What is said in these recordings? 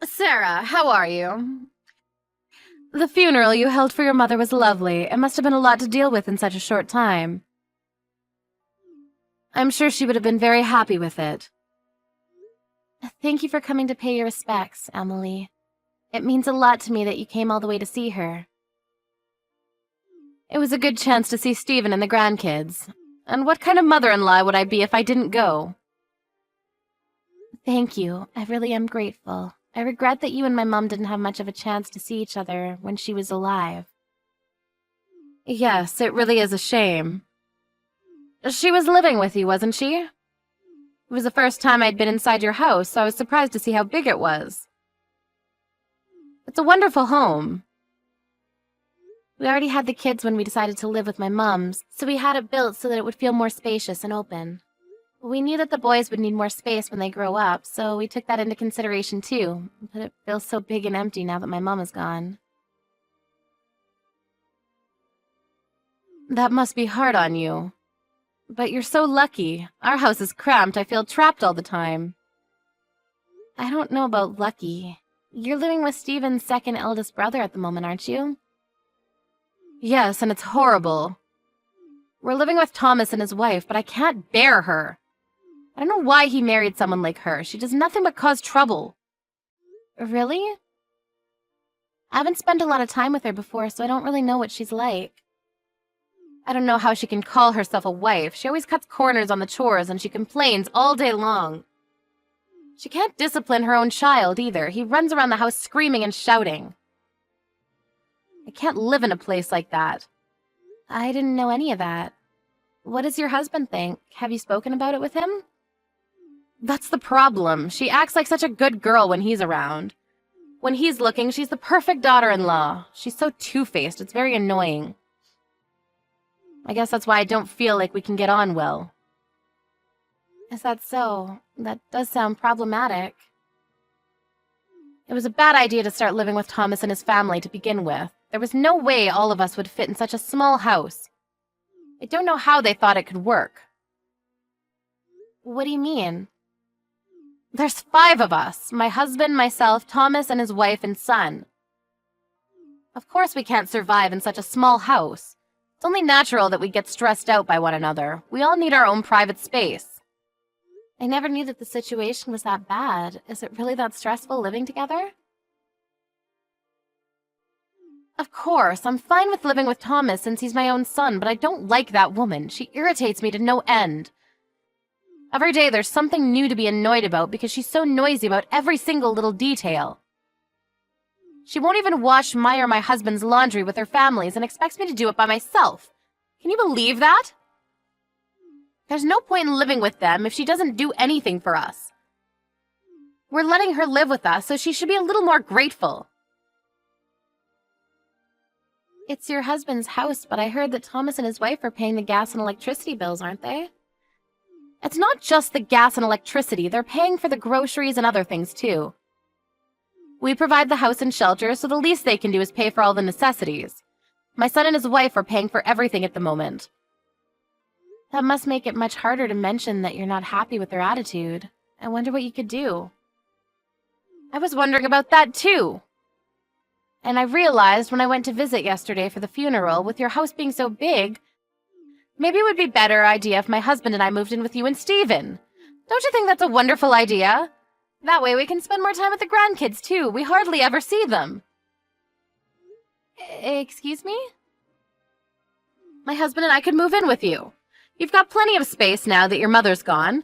Sarah, how are you? The funeral you held for your mother was lovely. It must have been a lot to deal with in such a short time. I'm sure she would have been very happy with it. Thank you for coming to pay your respects, Emily. It means a lot to me that you came all the way to see her. It was a good chance to see Stephen and the grandkids. And what kind of mother-in-law would I be if I didn't go? Thank you. I really am grateful. I regret that you and my mom didn't have much of a chance to see each other when she was alive. Yes, it really is a shame. She was living with you, wasn't she? It was the first time I'd been inside your house, so I was surprised to see how big it was. It's a wonderful home. We already had the kids when we decided to live with my mom's, so we had it built so that it would feel more spacious and open. We knew that the boys would need more space when they grow up, so we took that into consideration too, but it feels so big and empty now that my mom is gone. That must be hard on you. But you're so lucky. Our house is cramped. I feel trapped all the time. I don't know about lucky. You're living with Stephen's second eldest brother at the moment, aren't you? Yes, and it's horrible. We're living with Thomas and his wife, but I can't bear her. I don't know why he married someone like her. She does nothing but cause trouble. Really? I haven't spent a lot of time with her before, so I don't really know what she's like. I don't know how she can call herself a wife. She always cuts corners on the chores and she complains all day long. She can't discipline her own child either. He runs around the house screaming and shouting. I can't live in a place like that. I didn't know any of that. What does your husband think? Have you spoken about it with him? That's the problem. She acts like such a good girl when he's around. When he's looking, she's the perfect daughter-in-law. She's so two-faced, it's very annoying. I guess that's why I don't feel like we can get on well. Is that so? That does sound problematic. It was a bad idea to start living with Thomas and his family to begin with. There was no way all of us would fit in such a small house. I don't know how they thought it could work. What do you mean? There's 5 of us. My husband, myself, Thomas, and his wife and son. Of course we can't survive in such a small house. It's only natural that we get stressed out by one another. We all need our own private space. I never knew that the situation was that bad. Is it really that stressful living together? Of course, I'm fine with living with Thomas since he's my own son, but I don't like that woman. She irritates me to no end. Every day there's something new to be annoyed about because she's so noisy about every single little detail. She won't even wash my or my husband's laundry with her families and expects me to do it by myself. Can you believe that? There's no point in living with them if she doesn't do anything for us. We're letting her live with us, so she should be a little more grateful. It's your husband's house, but I heard that Thomas and his wife are paying the gas and electricity bills, aren't they? It's not just the gas and electricity. They're paying for the groceries and other things, too. We provide the house and shelter, so the least they can do is pay for all the necessities. My son and his wife are paying for everything at the moment. That must make it much harder to mention that you're not happy with their attitude. I wonder what you could do. I was wondering about that, too. And I realized when I went to visit yesterday for the funeral, with your house being so big, maybe it would be a better idea if my husband and I moved in with you and Stephen. Don't you think that's a wonderful idea? That way we can spend more time with the grandkids, too. We hardly ever see them. Excuse me? My husband and I could move in with you. You've got plenty of space now that your mother's gone.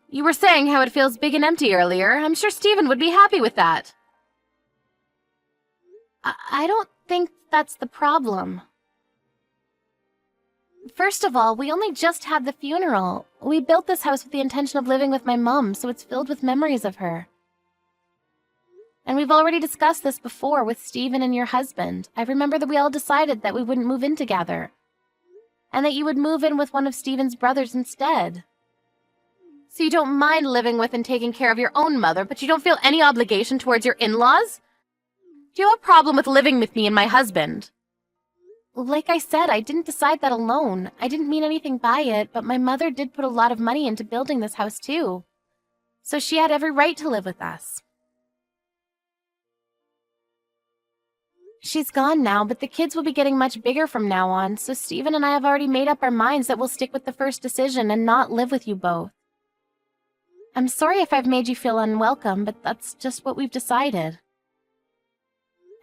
You were saying how it feels big and empty earlier. I'm sure Stephen would be happy with that. I don't think that's the problem. First of all, we only just had the funeral. We built this house with the intention of living with my mom, so it's filled with memories of her. And we've already discussed this before with Stephen and your husband. I remember that we all decided that we wouldn't move in together, and that you would move in with one of Stephen's brothers instead. So you don't mind living with and taking care of your own mother, but you don't feel any obligation towards your in-laws? Do you have a problem with living with me and my husband? Like I said, I didn't decide that alone. I didn't mean anything by it, but my mother did put a lot of money into building this house too. So she had every right to live with us. She's gone now, but the kids will be getting much bigger from now on, so Stephen and I have already made up our minds that we'll stick with the first decision and not live with you both. I'm sorry if I've made you feel unwelcome, but that's just what we've decided.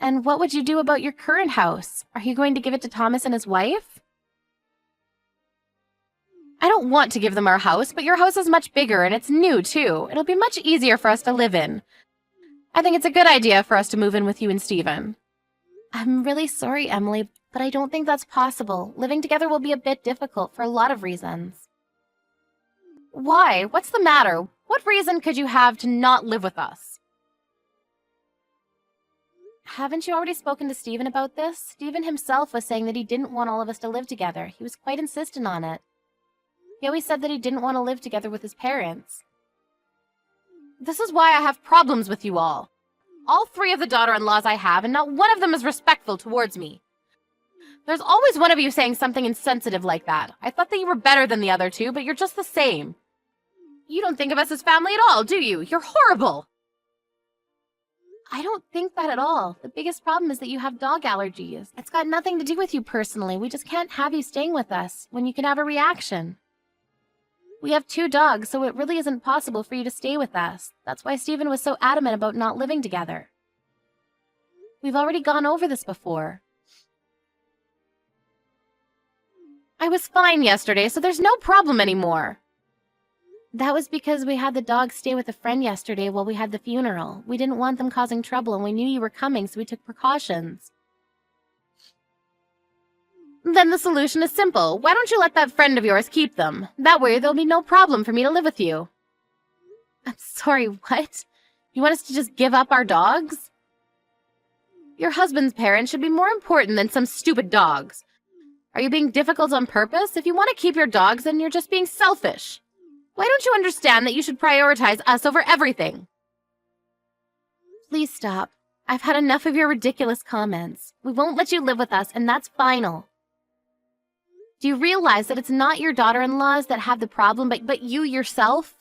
And what would you do about your current house? Are you going to give it to Thomas and his wife? I don't want to give them our house, but your house is much bigger and it's new, too. It'll be much easier for us to live in. I think it's a good idea for us to move in with you and Stephen. I'm really sorry, Emily, but I don't think that's possible. Living together will be a bit difficult for a lot of reasons. Why? What's the matter? What reason could you have to not live with us? Haven't you already spoken to Stephen about this? Stephen himself was saying that he didn't want all of us to live together. He was quite insistent on it. He always said that he didn't want to live together with his parents. This is why I have problems with you all. All 3 of the daughter-in-laws I have, and not one of them is respectful towards me. There's always one of you saying something insensitive like that. I thought that you were better than the other 2, but you're just the same. You don't think of us as family at all, do you? You're horrible. I don't think that at all. The biggest problem is that you have dog allergies. It's got nothing to do with you personally. We just can't have you staying with us when you can have a reaction. We have 2 dogs, so it really isn't possible for you to stay with us. That's why Stephen was so adamant about not living together. We've already gone over this before. I was fine yesterday, so there's no problem anymore. That was because we had the dogs stay with a friend yesterday while we had the funeral. We didn't want them causing trouble, and we knew you were coming, so we took precautions. Then the solution is simple. Why don't you let that friend of yours keep them? That way there'll be no problem for me to live with you. I'm sorry, what? You want us to just give up our dogs? Your husband's parents should be more important than some stupid dogs. Are you being difficult on purpose? If you want to keep your dogs, then you're just being selfish. Why don't you understand that you should prioritize us over everything? Please stop. I've had enough of your ridiculous comments. We won't let you live with us, and that's final. Do you realize that it's not your daughter-in-laws that have the problem, but you yourself?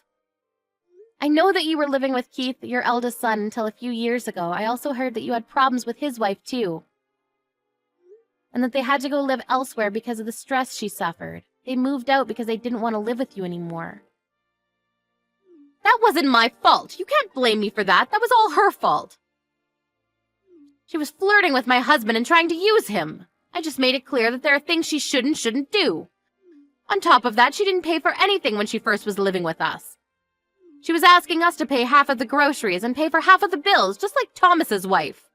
I know that you were living with Keith, your eldest son, until a few years ago. I also heard that you had problems with his wife, too. And that they had to go live elsewhere because of the stress she suffered. They moved out because they didn't want to live with you anymore. That wasn't my fault. You can't blame me for that. That was all her fault. She was flirting with my husband and trying to use him. I just made it clear that there are things she shouldn't do. On top of that, she didn't pay for anything when she first was living with us. She was asking us to pay half of the groceries and pay for half of the bills, just like Thomas's wife.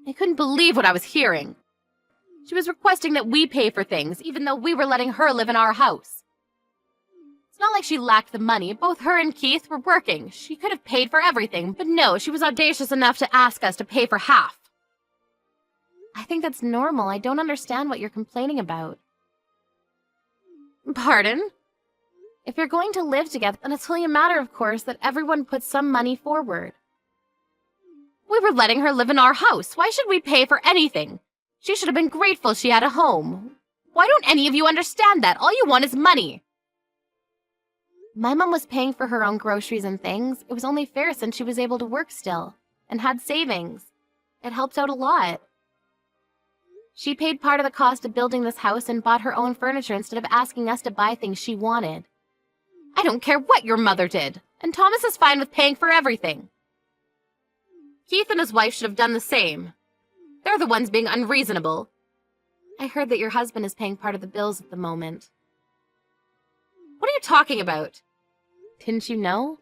I couldn't believe what I was hearing. She was requesting that we pay for things, even though we were letting her live in our house. It's not like she lacked the money. Both her and Keith were working. She could have paid for everything, but no, she was audacious enough to ask us to pay for half. I think that's normal. I don't understand what you're complaining about. Pardon? If you're going to live together, then it's only a matter, of course, that everyone puts some money forward. We were letting her live in our house. Why should we pay for anything? She should have been grateful she had a home. Why don't any of you understand that? All you want is money. My mom was paying for her own groceries and things. It was only fair since she was able to work still and had savings. It helped out a lot. She paid part of the cost of building this house and bought her own furniture instead of asking us to buy things she wanted. I don't care what your mother did, and Thomas is fine with paying for everything. Keith and his wife should have done the same. They're the ones being unreasonable. I heard that your husband is paying part of the bills at the moment. What are you talking about? Didn't you know?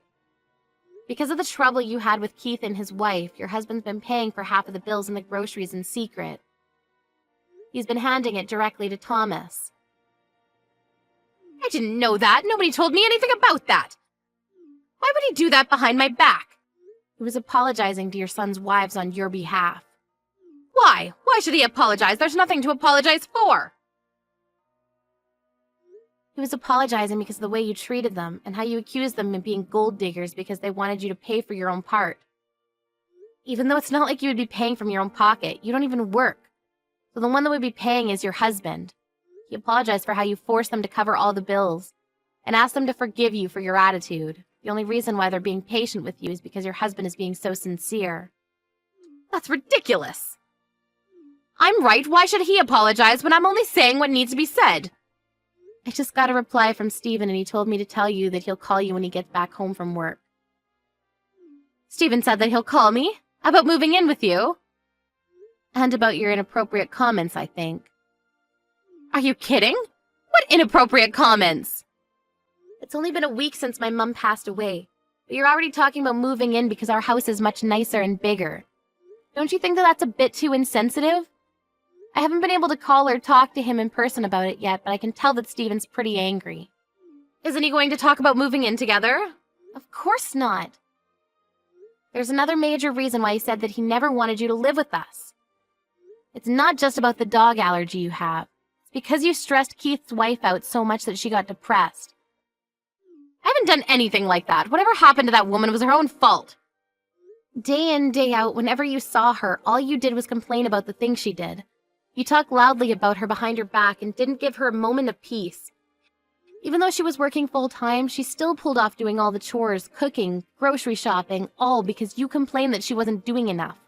Because of the trouble you had with Keith and his wife, your husband's been paying for half of the bills and the groceries in secret. He's been handing it directly to Thomas. I didn't know that. Nobody told me anything about that. Why would he do that behind my back? He was apologizing to your son's wives on your behalf. Why? Why should he apologize? There's nothing to apologize for. He was apologizing because of the way you treated them and how you accused them of being gold diggers because they wanted you to pay for your own part. Even though it's not like you would be paying from your own pocket, you don't even work. So the one that would be paying is your husband. He apologized for how you forced them to cover all the bills and asked them to forgive you for your attitude. The only reason why they're being patient with you is because your husband is being so sincere. That's ridiculous. I'm right. Why should he apologize when I'm only saying what needs to be said? I just got a reply from Steven and he told me to tell you that he'll call you when he gets back home from work. Steven said that he'll call me? About moving in with you? And about your inappropriate comments, I think. Are you kidding? What inappropriate comments? It's only been a week since my mum passed away, but you're already talking about moving in because our house is much nicer and bigger. Don't you think that that's a bit too insensitive? I haven't been able to call or talk to him in person about it yet, but I can tell that Steven's pretty angry. Isn't he going to talk about moving in together? Of course not. There's another major reason why he said that he never wanted you to live with us. It's not just about the dog allergy you have. It's because you stressed Keith's wife out so much that she got depressed. I haven't done anything like that. Whatever happened to that woman was her own fault. Day in, day out, whenever you saw her, all you did was complain about the things she did. You talked loudly about her behind her back and didn't give her a moment of peace. Even though she was working full-time, she still pulled off doing all the chores, cooking, grocery shopping, all because you complained that she wasn't doing enough.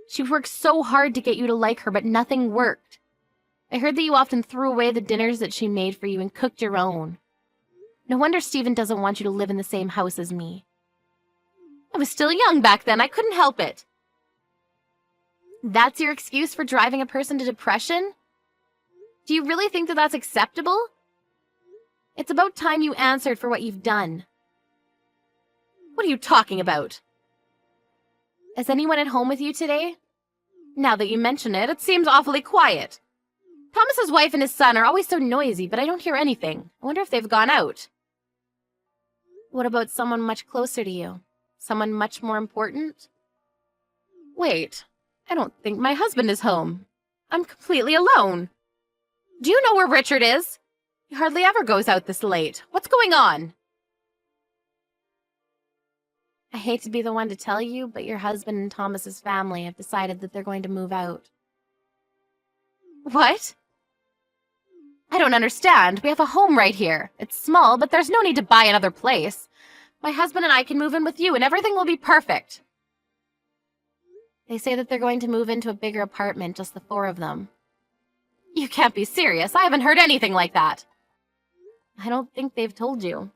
She worked so hard to get you to like her, but nothing worked. I heard that you often threw away the dinners that she made for you and cooked your own. No wonder Steven doesn't want you to live in the same house as me. I was still young back then. I couldn't help it. That's your excuse for driving a person to depression? Do you really think that that's acceptable? It's about time you answered for what you've done. What are you talking about? Is anyone at home with you today? Now that you mention it, it seems awfully quiet. Thomas's wife and his son are always so noisy, but I don't hear anything. I wonder if they've gone out. What about someone much closer to you? Someone much more important? Wait, I don't think my husband is home. I'm completely alone. Do you know where Richard is? He hardly ever goes out this late. What's going on? I hate to be the one to tell you, but your husband and Thomas's family have decided that they're going to move out. What? I don't understand. We have a home right here. It's small, but there's no need to buy another place. My husband and I can move in with you, and everything will be perfect. They say that they're going to move into a bigger apartment, just the four of them. You can't be serious. I haven't heard anything like that. I don't think they've told you.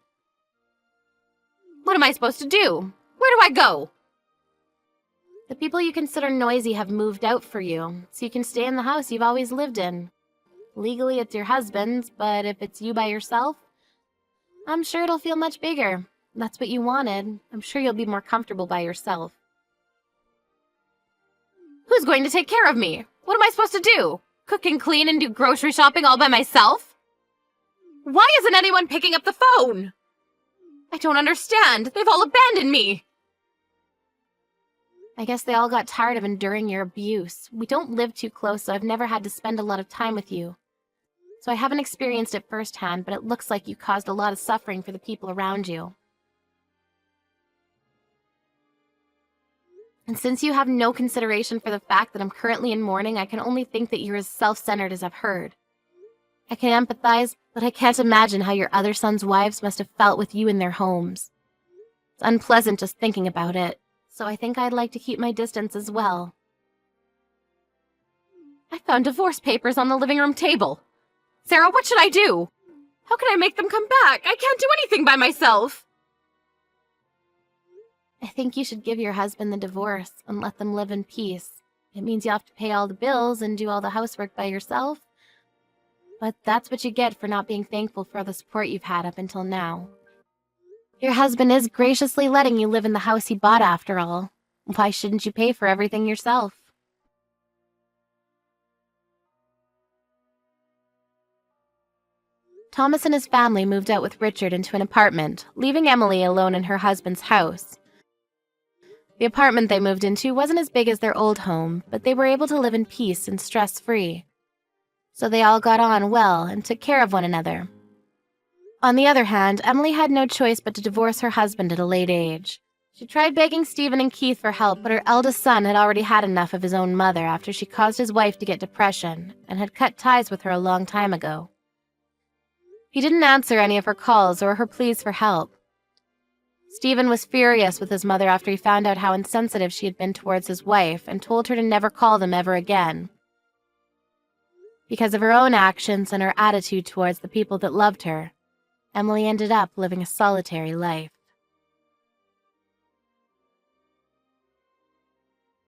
What am I supposed to do? Where do I go? The people you consider noisy have moved out for you, so you can stay in the house you've always lived in. Legally, it's your husband's, but if it's you by yourself, I'm sure it'll feel much bigger. That's what you wanted. I'm sure you'll be more comfortable by yourself. Who's going to take care of me? What am I supposed to do? Cook and clean and do grocery shopping all by myself? Why isn't anyone picking up the phone? I don't understand. They've all abandoned me. I guess they all got tired of enduring your abuse. We don't live too close, so I've never had to spend a lot of time with you. So I haven't experienced it firsthand, but it looks like you caused a lot of suffering for the people around you. And since you have no consideration for the fact that I'm currently in mourning, I can only think that you're as self-centered as I've heard. I can empathize, but I can't imagine how your other sons' wives must have felt with you in their homes. It's unpleasant just thinking about it, so I think I'd like to keep my distance as well. I found divorce papers on the living room table. Sarah, what should I do? How can I make them come back? I can't do anything by myself. I think you should give your husband the divorce and let them live in peace. It means you have to pay all the bills and do all the housework by yourself. But that's what you get for not being thankful for the support you've had up until now. Your husband is graciously letting you live in the house he bought after all. Why shouldn't you pay for everything yourself? Thomas and his family moved out with Richard into an apartment, leaving Emily alone in her husband's house. The apartment they moved into wasn't as big as their old home, but they were able to live in peace and stress-free. So they all got on well and took care of one another. On the other hand, Emily had no choice but to divorce her husband at a late age. She tried begging Stephen and Keith for help, but her eldest son had already had enough of his own mother after she caused his wife to get depression and had cut ties with her a long time ago. He didn't answer any of her calls or her pleas for help. Stephen was furious with his mother after he found out how insensitive she had been towards his wife and told her to never call them ever again. Because of her own actions and her attitude towards the people that loved her, Emily ended up living a solitary life.